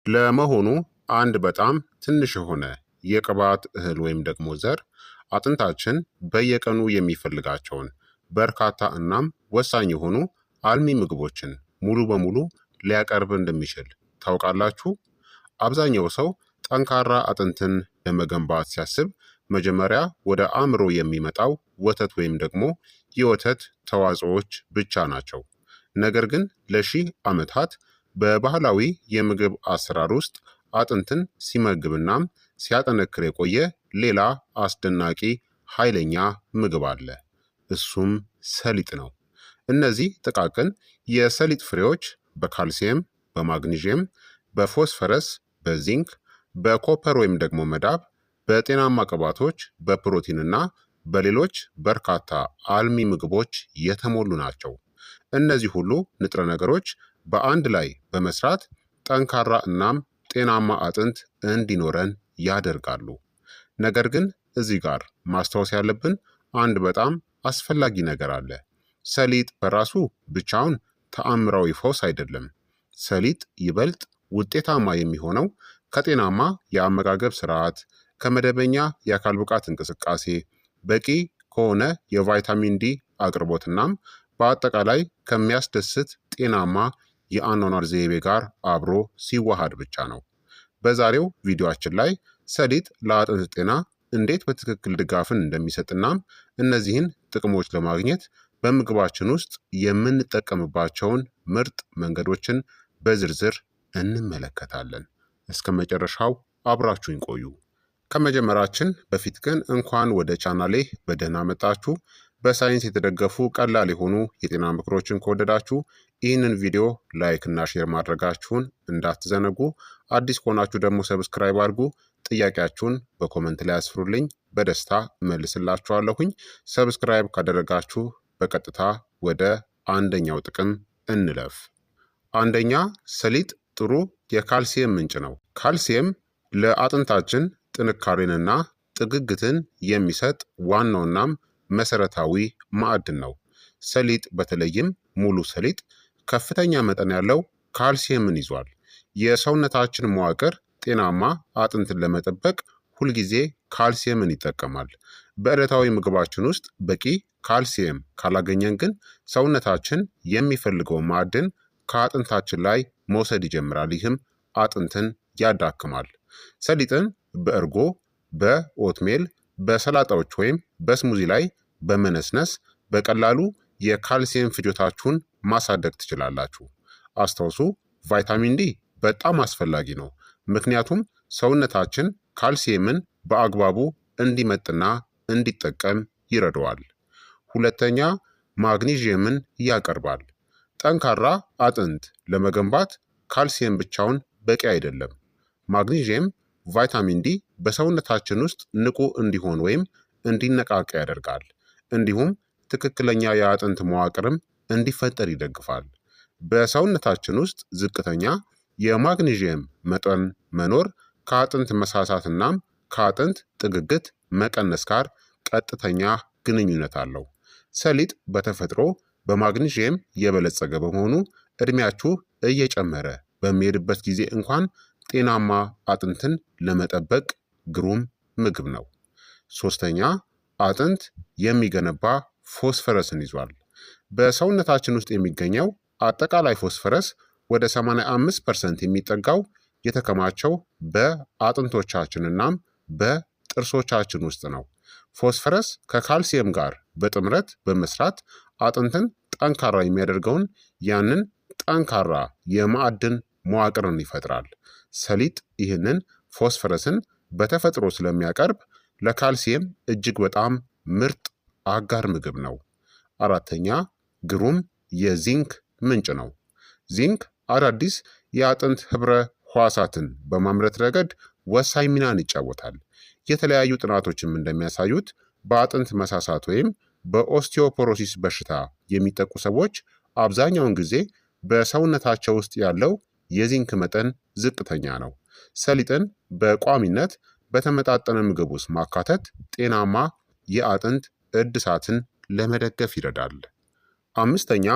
ለመሆኑ አንድ በጣም ትንሽ የሆነ የቅባት እህል ወይም ደግሞ ዘር አጥንታችን በየቀኑ የሚፈልጋቸውን በርካታ እናም ወሳኝ የሆኑ አልሚ ምግቦችን ሙሉ በሙሉ ሊያቀርብ እንደሚችል ታውቃላችሁ? አብዛኛው ሰው ጠንካራ አጥንትን ለመገንባት ሲያስብ መጀመሪያ ወደ አእምሮ የሚመጣው ወተት ወይም ደግሞ የወተት ተዋጽኦዎች ብቻ ናቸው። ነገር ግን ለሺህ ዓመታት በባህላዊ የምግብ አሰራር ውስጥ አጥንትን ሲመግብናም ሲያጠነክር የቆየ ሌላ አስደናቂ ኃይለኛ ምግብ አለ። እሱም ሰሊጥ ነው። እነዚህ ጥቃቅን የሰሊጥ ፍሬዎች በካልሲየም፣ በማግኒዥየም፣ በፎስፈረስ፣ በዚንክ፣ በኮፐር ወይም ደግሞ መዳብ፣ በጤናማ ቅባቶች፣ በፕሮቲንና በሌሎች በርካታ አልሚ ምግቦች የተሞሉ ናቸው። እነዚህ ሁሉ ንጥረ ነገሮች በአንድ ላይ በመስራት ጠንካራ እናም ጤናማ አጥንት እንዲኖረን ያደርጋሉ። ነገር ግን እዚህ ጋር ማስታወስ ያለብን አንድ በጣም አስፈላጊ ነገር አለ። ሰሊጥ በራሱ ብቻውን ተአምራዊ ፈውስ አይደለም። ሰሊጥ ይበልጥ ውጤታማ የሚሆነው ከጤናማ የአመጋገብ ስርዓት፣ ከመደበኛ የአካል ብቃት እንቅስቃሴ፣ በቂ ከሆነ የቫይታሚን ዲ አቅርቦትናም በአጠቃላይ ከሚያስደስት ጤናማ የአኗኗር ዘይቤ ጋር አብሮ ሲዋሃድ ብቻ ነው። በዛሬው ቪዲዮአችን ላይ ሰሊጥ ለአጥንት ጤና እንዴት በትክክል ድጋፍን እንደሚሰጥናም እነዚህን ጥቅሞች ለማግኘት በምግባችን ውስጥ የምንጠቀምባቸውን ምርጥ መንገዶችን በዝርዝር እንመለከታለን። እስከ መጨረሻው አብራችሁኝ ቆዩ። ከመጀመራችን በፊት ግን እንኳን ወደ ቻናሌ በደህና መጣችሁ። በሳይንስ የተደገፉ ቀላል የሆኑ የጤና ምክሮችን ከወደዳችሁ ይህንን ቪዲዮ ላይክ እና ሼር ማድረጋችሁን እንዳትዘነጉ። አዲስ ከሆናችሁ ደግሞ ሰብስክራይብ አድርጉ። ጥያቄያችሁን በኮመንት ላይ አስፍሩልኝ፣ በደስታ እመልስላችኋለሁኝ። ሰብስክራይብ ካደረጋችሁ በቀጥታ ወደ አንደኛው ጥቅም እንለፍ። አንደኛ፣ ሰሊጥ ጥሩ የካልሲየም ምንጭ ነው። ካልሲየም ለአጥንታችን ጥንካሬንና ጥግግትን የሚሰጥ ዋናውናም መሰረታዊ ማዕድን ነው። ሰሊጥ በተለይም ሙሉ ሰሊጥ ከፍተኛ መጠን ያለው ካልሲየምን ይዟል። የሰውነታችን መዋቅር ጤናማ አጥንትን ለመጠበቅ ሁልጊዜ ካልሲየምን ይጠቀማል። በዕለታዊ ምግባችን ውስጥ በቂ ካልሲየም ካላገኘን ግን ሰውነታችን የሚፈልገው ማዕድን ከአጥንታችን ላይ መውሰድ ይጀምራል። ይህም አጥንትን ያዳክማል። ሰሊጥን በእርጎ፣ በኦትሜል፣ በሰላጣዎች ወይም በስሙዚ ላይ በመነስነስ በቀላሉ የካልሲየም ፍጆታችሁን ማሳደግ ትችላላችሁ። አስታውሱ፣ ቫይታሚን ዲ በጣም አስፈላጊ ነው። ምክንያቱም ሰውነታችን ካልሲየምን በአግባቡ እንዲመጥና እንዲጠቀም ይረዳዋል። ሁለተኛ፣ ማግኒዥየምን ያቀርባል። ጠንካራ አጥንት ለመገንባት ካልሲየም ብቻውን በቂ አይደለም። ማግኒዥየም ቫይታሚን ዲ በሰውነታችን ውስጥ ንቁ እንዲሆን ወይም እንዲነቃቃ ያደርጋል። እንዲሁም ትክክለኛ የአጥንት መዋቅርም እንዲፈጠር ይደግፋል። በሰውነታችን ውስጥ ዝቅተኛ የማግኒዥየም መጠን መኖር ከአጥንት መሳሳትናም ከአጥንት ጥግግት መቀነስ ጋር ቀጥተኛ ግንኙነት አለው። ሰሊጥ በተፈጥሮ በማግኒዥየም የበለጸገ በመሆኑ ዕድሜያችሁ እየጨመረ በሚሄድበት ጊዜ እንኳን ጤናማ አጥንትን ለመጠበቅ ግሩም ምግብ ነው። ሶስተኛ፣ አጥንት የሚገነባ ፎስፈረስን ይዟል። በሰውነታችን ውስጥ የሚገኘው አጠቃላይ ፎስፈረስ ወደ 85% የሚጠጋው የተከማቸው በአጥንቶቻችንናም በጥርሶቻችን ውስጥ ነው። ፎስፈረስ ከካልሲየም ጋር በጥምረት በመስራት አጥንትን ጠንካራ የሚያደርገውን ያንን ጠንካራ የማዕድን መዋቅርን ይፈጥራል። ሰሊጥ ይህንን ፎስፈረስን በተፈጥሮ ስለሚያቀርብ ለካልሲየም እጅግ በጣም ምርጥ አጋር ምግብ ነው። አራተኛ፣ ግሩም የዚንክ ምንጭ ነው። ዚንክ አዳዲስ የአጥንት ህብረ ህዋሳትን በማምረት ረገድ ወሳኝ ሚናን ይጫወታል። የተለያዩ ጥናቶችም እንደሚያሳዩት በአጥንት መሳሳት ወይም በኦስቲዮፖሮሲስ በሽታ የሚጠቁ ሰዎች አብዛኛውን ጊዜ በሰውነታቸው ውስጥ ያለው የዚንክ መጠን ዝቅተኛ ነው። ሰሊጥን በቋሚነት በተመጣጠነ ምግብ ውስጥ ማካተት ጤናማ የአጥንት እድሳትን ለመደገፍ ይረዳል። አምስተኛ፣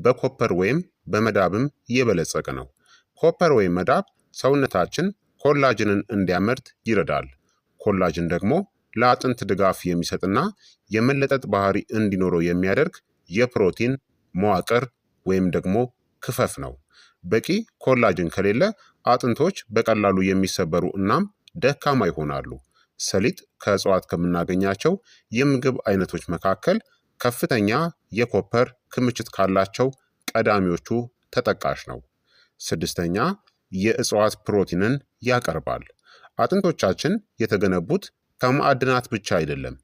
በኮፐር ወይም በመዳብም የበለጸገ ነው። ኮፐር ወይም መዳብ ሰውነታችን ኮላጅንን እንዲያመርት ይረዳል። ኮላጅን ደግሞ ለአጥንት ድጋፍ የሚሰጥና የመለጠጥ ባህሪ እንዲኖረው የሚያደርግ የፕሮቲን መዋቅር ወይም ደግሞ ክፈፍ ነው። በቂ ኮላጅን ከሌለ አጥንቶች በቀላሉ የሚሰበሩ እናም ደካማ ይሆናሉ። ሰሊጥ ከእጽዋት ከምናገኛቸው የምግብ አይነቶች መካከል ከፍተኛ የኮፐር ክምችት ካላቸው ቀዳሚዎቹ ተጠቃሽ ነው። ስድስተኛ የእጽዋት ፕሮቲንን ያቀርባል። አጥንቶቻችን የተገነቡት ከማዕድናት ብቻ አይደለም።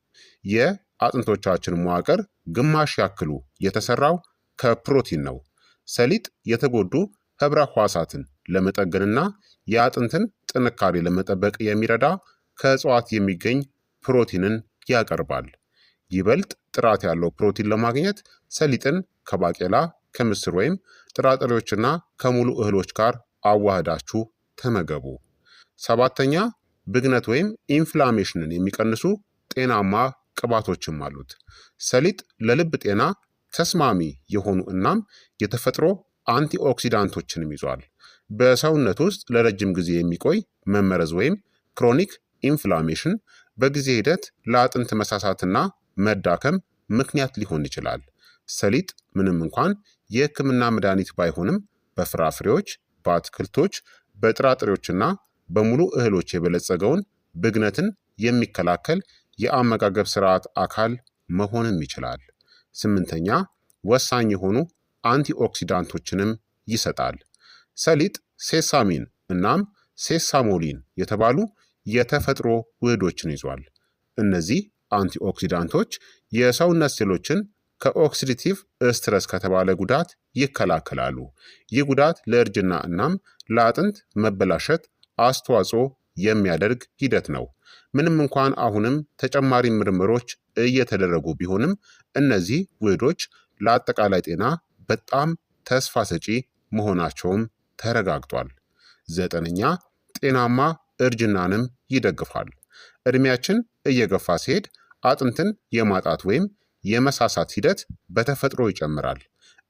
የአጥንቶቻችን መዋቅር ግማሽ ያክሉ የተሰራው ከፕሮቲን ነው። ሰሊጥ የተጎዱ ህብረ ሕዋሳትን ለመጠገንና የአጥንትን ጥንካሬ ለመጠበቅ የሚረዳ ከእጽዋት የሚገኝ ፕሮቲንን ያቀርባል። ይበልጥ ጥራት ያለው ፕሮቲን ለማግኘት ሰሊጥን ከባቄላ፣ ከምስር ወይም ጥራጥሬዎችና ከሙሉ እህሎች ጋር አዋህዳችሁ ተመገቡ። ሰባተኛ ብግነት ወይም ኢንፍላሜሽንን የሚቀንሱ ጤናማ ቅባቶችም አሉት። ሰሊጥ ለልብ ጤና ተስማሚ የሆኑ እናም የተፈጥሮ አንቲኦክሲዳንቶችንም ይዟል። በሰውነት ውስጥ ለረጅም ጊዜ የሚቆይ መመረዝ ወይም ክሮኒክ ኢንፍላሜሽን በጊዜ ሂደት ለአጥንት መሳሳትና መዳከም ምክንያት ሊሆን ይችላል። ሰሊጥ ምንም እንኳን የሕክምና መድኃኒት ባይሆንም በፍራፍሬዎች፣ በአትክልቶች፣ በጥራጥሬዎችና በሙሉ እህሎች የበለጸገውን ብግነትን የሚከላከል የአመጋገብ ስርዓት አካል መሆንም ይችላል። ስምንተኛ ወሳኝ የሆኑ አንቲኦክሲዳንቶችንም ይሰጣል። ሰሊጥ ሴሳሚን እናም ሴሳሞሊን የተባሉ የተፈጥሮ ውህዶችን ይዟል። እነዚህ አንቲኦክሲዳንቶች የሰውነት ሴሎችን ከኦክሲዲቲቭ ስትረስ ከተባለ ጉዳት ይከላከላሉ። ይህ ጉዳት ለእርጅና እናም ለአጥንት መበላሸት አስተዋጽኦ የሚያደርግ ሂደት ነው። ምንም እንኳን አሁንም ተጨማሪ ምርምሮች እየተደረጉ ቢሆንም እነዚህ ውህዶች ለአጠቃላይ ጤና በጣም ተስፋ ሰጪ መሆናቸውም ተረጋግጧል። ዘጠነኛ ጤናማ እርጅናንም ይደግፋል። እድሜያችን እየገፋ ሲሄድ አጥንትን የማጣት ወይም የመሳሳት ሂደት በተፈጥሮ ይጨምራል።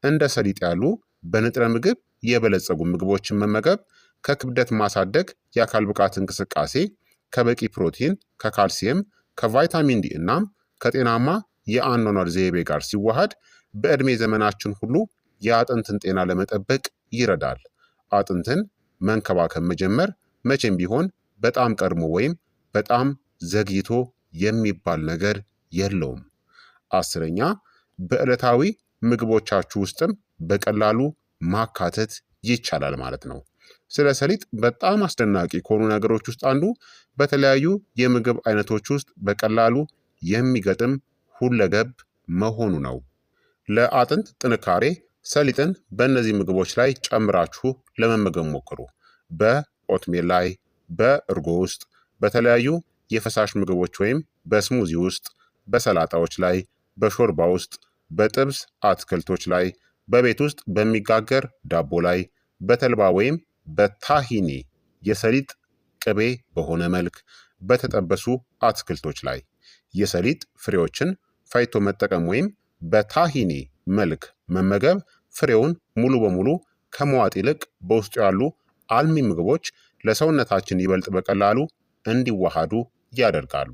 እንደ ሰሊጥ ያሉ በንጥረ ምግብ የበለጸጉ ምግቦችን መመገብ ከክብደት ማሳደግ፣ የአካል ብቃት እንቅስቃሴ፣ ከበቂ ፕሮቲን፣ ከካልሲየም፣ ከቫይታሚን ዲ እናም ከጤናማ የአኗኗር ዘይቤ ጋር ሲዋሃድ በዕድሜ ዘመናችን ሁሉ የአጥንትን ጤና ለመጠበቅ ይረዳል። አጥንትን መንከባከብ መጀመር መቼም ቢሆን በጣም ቀድሞ ወይም በጣም ዘግይቶ የሚባል ነገር የለውም። አስረኛ በዕለታዊ ምግቦቻችሁ ውስጥም በቀላሉ ማካተት ይቻላል ማለት ነው። ስለ ሰሊጥ በጣም አስደናቂ ከሆኑ ነገሮች ውስጥ አንዱ በተለያዩ የምግብ አይነቶች ውስጥ በቀላሉ የሚገጥም ሁለገብ መሆኑ ነው። ለአጥንት ጥንካሬ ሰሊጥን በእነዚህ ምግቦች ላይ ጨምራችሁ ለመመገብ ሞክሩ። በኦትሜል ላይ፣ በእርጎ ውስጥ፣ በተለያዩ የፈሳሽ ምግቦች ወይም በስሙዚ ውስጥ፣ በሰላጣዎች ላይ፣ በሾርባ ውስጥ፣ በጥብስ አትክልቶች ላይ፣ በቤት ውስጥ በሚጋገር ዳቦ ላይ፣ በተልባ ወይም በታሂኒ የሰሊጥ ቅቤ በሆነ መልክ በተጠበሱ አትክልቶች ላይ። የሰሊጥ ፍሬዎችን ፈጭቶ መጠቀም ወይም በታሂኒ መልክ መመገብ ፍሬውን ሙሉ በሙሉ ከመዋጥ ይልቅ በውስጡ ያሉ አልሚ ምግቦች ለሰውነታችን ይበልጥ በቀላሉ እንዲዋሃዱ ያደርጋሉ።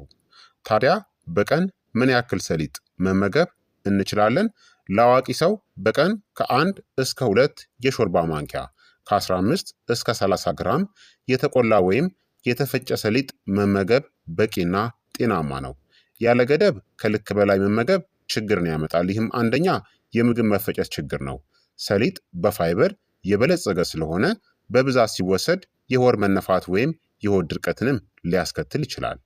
ታዲያ በቀን ምን ያክል ሰሊጥ መመገብ እንችላለን? ለአዋቂ ሰው በቀን ከ1 እስከ 2 የሾርባ ማንኪያ ከ15 እስከ 30 ግራም የተቆላ ወይም የተፈጨ ሰሊጥ መመገብ በቂና ጤናማ ነው። ያለ ገደብ ከልክ በላይ መመገብ ችግርን ያመጣል። ይህም አንደኛ የምግብ መፈጨት ችግር ነው። ሰሊጥ በፋይበር የበለጸገ ስለሆነ በብዛት ሲወሰድ የሆድ መነፋት ወይም የሆድ ድርቀትንም ሊያስከትል ይችላል።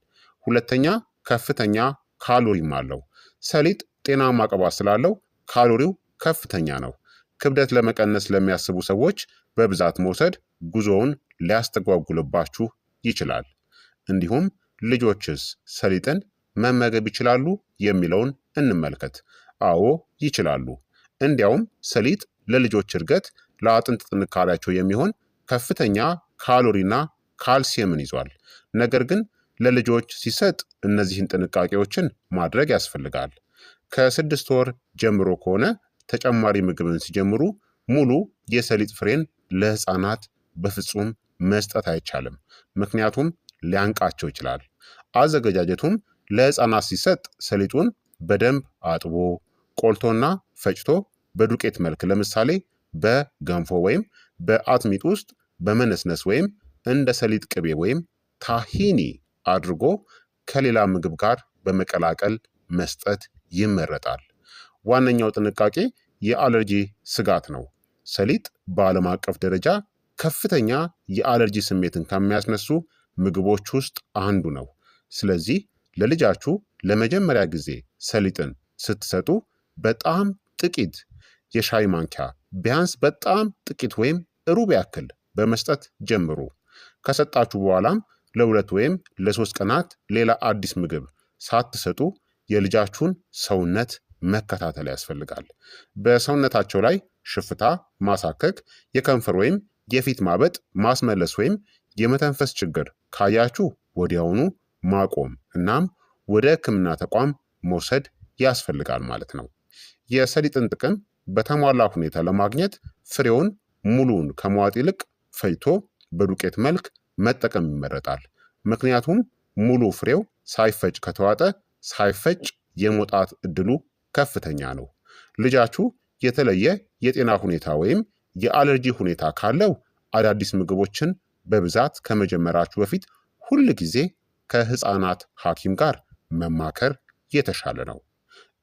ሁለተኛ ከፍተኛ ካሎሪም አለው። ሰሊጥ ጤናማ ቅባት ስላለው ካሎሪው ከፍተኛ ነው። ክብደት ለመቀነስ ለሚያስቡ ሰዎች በብዛት መውሰድ ጉዞውን ሊያስተጓጉልባችሁ ይችላል። እንዲሁም ልጆችስ ሰሊጥን መመገብ ይችላሉ የሚለውን እንመልከት። አዎ ይችላሉ። እንዲያውም ሰሊጥ ለልጆች እድገት፣ ለአጥንት ጥንካሬያቸው የሚሆን ከፍተኛ ካሎሪና ካልሲየምን ይዟል። ነገር ግን ለልጆች ሲሰጥ እነዚህን ጥንቃቄዎችን ማድረግ ያስፈልጋል። ከ6 ወር ጀምሮ ከሆነ ተጨማሪ ምግብን ሲጀምሩ ሙሉ የሰሊጥ ፍሬን ለህፃናት በፍጹም መስጠት አይቻልም፣ ምክንያቱም ሊያንቃቸው ይችላል። አዘገጃጀቱም ለህፃናት ሲሰጥ ሰሊጡን በደንብ አጥቦ ቆልቶና ፈጭቶ በዱቄት መልክ ለምሳሌ በገንፎ ወይም በአጥሚጥ ውስጥ በመነስነስ ወይም እንደ ሰሊጥ ቅቤ ወይም ታሂኒ አድርጎ ከሌላ ምግብ ጋር በመቀላቀል መስጠት ይመረጣል። ዋነኛው ጥንቃቄ የአለርጂ ስጋት ነው። ሰሊጥ በዓለም አቀፍ ደረጃ ከፍተኛ የአለርጂ ስሜትን ከሚያስነሱ ምግቦች ውስጥ አንዱ ነው። ስለዚህ ለልጃችሁ ለመጀመሪያ ጊዜ ሰሊጥን ስትሰጡ በጣም ጥቂት የሻይ ማንኪያ ቢያንስ በጣም ጥቂት ወይም ሩብ ያክል በመስጠት ጀምሩ። ከሰጣችሁ በኋላም ለ2 ወይም ለ3 ቀናት ሌላ አዲስ ምግብ ሳትሰጡ የልጃችሁን ሰውነት መከታተል ያስፈልጋል። በሰውነታቸው ላይ ሽፍታ፣ ማሳከክ፣ የከንፈር ወይም የፊት ማበጥ፣ ማስመለስ ወይም የመተንፈስ ችግር ካያችሁ ወዲያውኑ ማቆም እናም ወደ ሕክምና ተቋም መውሰድ ያስፈልጋል ማለት ነው። የሰሊጥን ጥቅም በተሟላ ሁኔታ ለማግኘት ፍሬውን ሙሉውን ከመዋጥ ይልቅ ፈጭቶ በዱቄት መልክ መጠቀም ይመረጣል። ምክንያቱም ሙሉ ፍሬው ሳይፈጭ ከተዋጠ ሳይፈጭ የመውጣት እድሉ ከፍተኛ ነው። ልጃችሁ የተለየ የጤና ሁኔታ ወይም የአለርጂ ሁኔታ ካለው አዳዲስ ምግቦችን በብዛት ከመጀመራችሁ በፊት ሁል ጊዜ ከህፃናት ሐኪም ጋር መማከር የተሻለ ነው።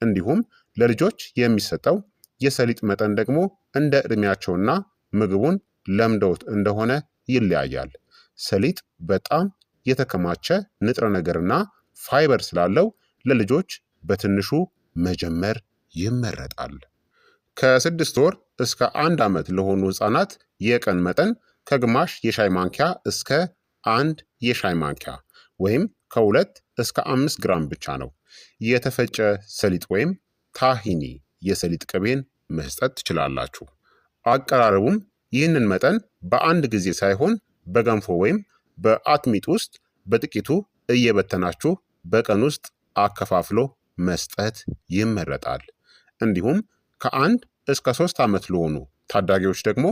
እንዲሁም ለልጆች የሚሰጠው የሰሊጥ መጠን ደግሞ እንደ ዕድሜያቸውና ምግቡን ለምደውት እንደሆነ ይለያያል። ሰሊጥ በጣም የተከማቸ ንጥረ ነገርና ፋይበር ስላለው ለልጆች በትንሹ መጀመር ይመረጣል። ከ6 ወር እስከ 1 ዓመት ለሆኑ ህፃናት የቀን መጠን ከግማሽ የሻይ ማንኪያ እስከ 1 የሻይ ማንኪያ ወይም ከ2 እስከ 5 ግራም ብቻ ነው። የተፈጨ ሰሊጥ ወይም ታሂኒ የሰሊጥ ቅቤን መስጠት ትችላላችሁ። አቀራረቡም ይህንን መጠን በአንድ ጊዜ ሳይሆን በገንፎ ወይም በአጥሚጥ ውስጥ በጥቂቱ እየበተናችሁ በቀን ውስጥ አከፋፍሎ መስጠት ይመረጣል። እንዲሁም ከ1 እስከ 3 ዓመት ለሆኑ ታዳጊዎች ደግሞ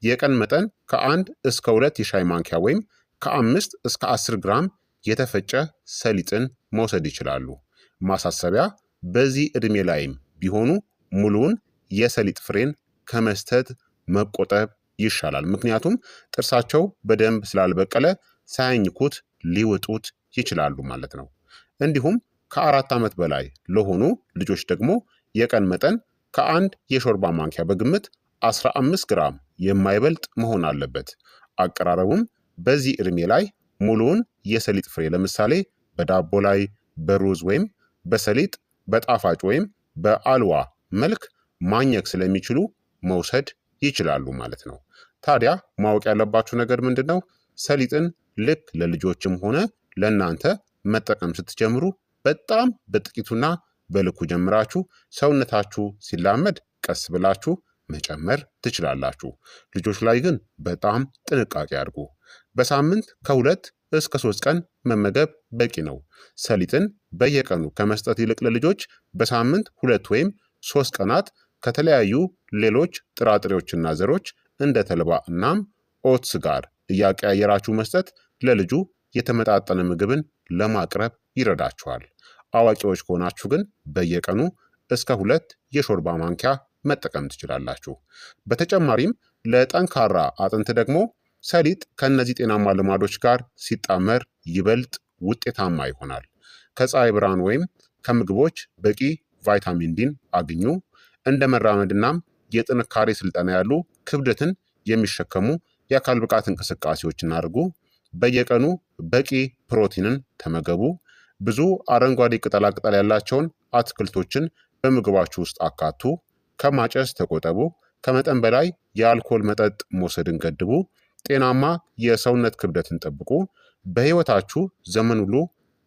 የቀን መጠን ከ1 እስከ 2 የሻይ ማንኪያ ወይም ከ5 እስከ 10 ግራም የተፈጨ ሰሊጥን መውሰድ ይችላሉ። ማሳሰቢያ፣ በዚህ ዕድሜ ላይም ቢሆኑ ሙሉውን የሰሊጥ ፍሬን ከመስጠት መቆጠብ ይሻላል። ምክንያቱም ጥርሳቸው በደንብ ስላልበቀለ ሳያኝኩት ሊውጡት ይችላሉ ማለት ነው። እንዲሁም ከ4 ዓመት በላይ ለሆኑ ልጆች ደግሞ የቀን መጠን ከ1 የሾርባ ማንኪያ በግምት 15 ግራም የማይበልጥ መሆን አለበት። አቀራረቡም በዚህ ዕድሜ ላይ ሙሉውን የሰሊጥ ፍሬ ለምሳሌ በዳቦ ላይ፣ በሩዝ ወይም በሰሊጥ በጣፋጭ ወይም በአልዋ መልክ ማኘክ ስለሚችሉ መውሰድ ይችላሉ ማለት ነው። ታዲያ ማወቅ ያለባችሁ ነገር ምንድን ነው? ሰሊጥን ልክ ለልጆችም ሆነ ለእናንተ መጠቀም ስትጀምሩ በጣም በጥቂቱና በልኩ ጀምራችሁ ሰውነታችሁ ሲላመድ ቀስ ብላችሁ መጨመር ትችላላችሁ። ልጆች ላይ ግን በጣም ጥንቃቄ አድርጉ። በሳምንት ከ2 እስከ 3 ቀን መመገብ በቂ ነው። ሰሊጥን በየቀኑ ከመስጠት ይልቅ ለልጆች በሳምንት 2 ወይም 3 ቀናት ከተለያዩ ሌሎች ጥራጥሬዎችና ዘሮች እንደ ተልባ እናም ኦትስ ጋር እያቀያየራችሁ መስጠት ለልጁ የተመጣጠነ ምግብን ለማቅረብ ይረዳችኋል። አዋቂዎች ከሆናችሁ ግን በየቀኑ እስከ 2 የሾርባ ማንኪያ መጠቀም ትችላላችሁ። በተጨማሪም ለጠንካራ አጥንት ደግሞ ሰሊጥ ከእነዚህ ጤናማ ልማዶች ጋር ሲጣመር ይበልጥ ውጤታማ ይሆናል። ከፀሐይ ብርሃን ወይም ከምግቦች በቂ ቫይታሚን ዲን አግኙ። እንደ መራመድናም የጥንካሬ ስልጠና ያሉ ክብደትን የሚሸከሙ የአካል ብቃት እንቅስቃሴዎችን አድርጉ። በየቀኑ በቂ ፕሮቲንን ተመገቡ። ብዙ አረንጓዴ ቅጠላቅጠል ያላቸውን አትክልቶችን በምግባችሁ ውስጥ አካቱ። ከማጨስ ተቆጠቡ። ከመጠን በላይ የአልኮል መጠጥ መውሰድን ገድቡ። ጤናማ የሰውነት ክብደትን ጠብቁ። በሕይወታችሁ ዘመን ሁሉ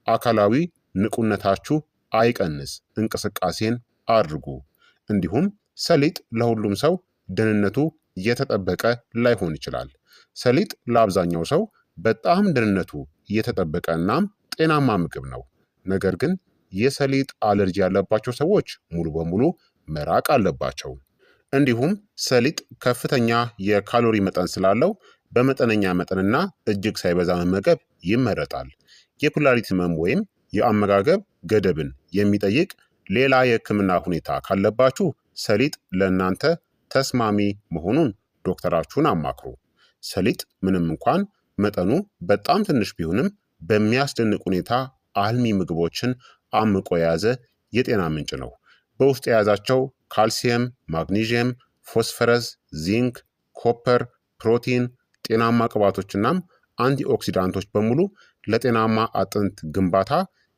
አካላዊ ንቁነታችሁ አይቀንስ እንቅስቃሴን አድርጉ። እንዲሁም ሰሊጥ ለሁሉም ሰው ደህንነቱ የተጠበቀ ላይሆን ይችላል። ሰሊጥ ለአብዛኛው ሰው በጣም ደህንነቱ የተጠበቀ እናም ጤናማ ምግብ ነው። ነገር ግን የሰሊጥ አለርጂ ያለባቸው ሰዎች ሙሉ በሙሉ መራቅ አለባቸው። እንዲሁም ሰሊጥ ከፍተኛ የካሎሪ መጠን ስላለው በመጠነኛ መጠንና እጅግ ሳይበዛ መመገብ ይመረጣል። የኩላሊት ህመም ወይም የአመጋገብ ገደብን የሚጠይቅ ሌላ የህክምና ሁኔታ ካለባችሁ ሰሊጥ ለእናንተ ተስማሚ መሆኑን ዶክተራችሁን አማክሩ። ሰሊጥ ምንም እንኳን መጠኑ በጣም ትንሽ ቢሆንም በሚያስደንቅ ሁኔታ አልሚ ምግቦችን አምቆ የያዘ የጤና ምንጭ ነው። በውስጥ የያዛቸው ካልሲየም፣ ማግኒዥየም፣ ፎስፈረስ፣ ዚንክ፣ ኮፐር፣ ፕሮቲን፣ ጤናማ ቅባቶችናም አንቲኦክሲዳንቶች በሙሉ ለጤናማ አጥንት ግንባታ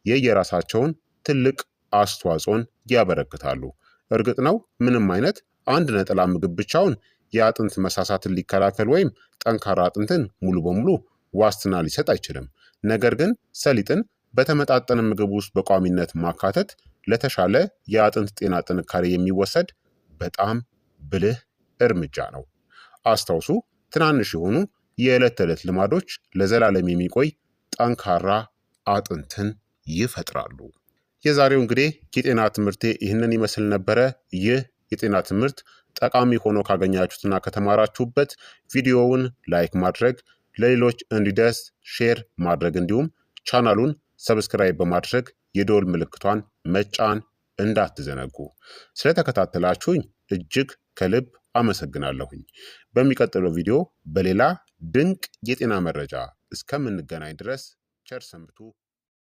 የየራሳቸውን ትልቅ አስተዋጽኦን ያበረክታሉ። እርግጥ ነው ምንም አይነት አንድ ነጠላ ምግብ ብቻውን የአጥንት መሳሳትን ሊከላከል ወይም ጠንካራ አጥንትን ሙሉ በሙሉ ዋስትና ሊሰጥ አይችልም። ነገር ግን ሰሊጥን በተመጣጠነ ምግብ ውስጥ በቋሚነት ማካተት ለተሻለ የአጥንት ጤና ጥንካሬ የሚወሰድ በጣም ብልህ እርምጃ ነው። አስታውሱ፣ ትናንሽ የሆኑ የዕለት ተዕለት ልማዶች ለዘላለም የሚቆይ ጠንካራ አጥንትን ይፈጥራሉ። የዛሬው እንግዲህ የጤና ትምህርቴ ይህንን ይመስል ነበረ። ይህ የጤና ትምህርት ጠቃሚ ሆኖ ካገኛችሁትና ከተማራችሁበት ቪዲዮውን ላይክ ማድረግ፣ ለሌሎች እንዲደርስ ሼር ማድረግ እንዲሁም ቻናሉን ሰብስክራይብ በማድረግ የደወል ምልክቷን መጫን እንዳትዘነጉ። ስለተከታተላችሁኝ እጅግ ከልብ አመሰግናለሁኝ። በሚቀጥለው ቪዲዮ በሌላ ድንቅ የጤና መረጃ እስከምንገናኝ ድረስ ቸር ሰንብቱ።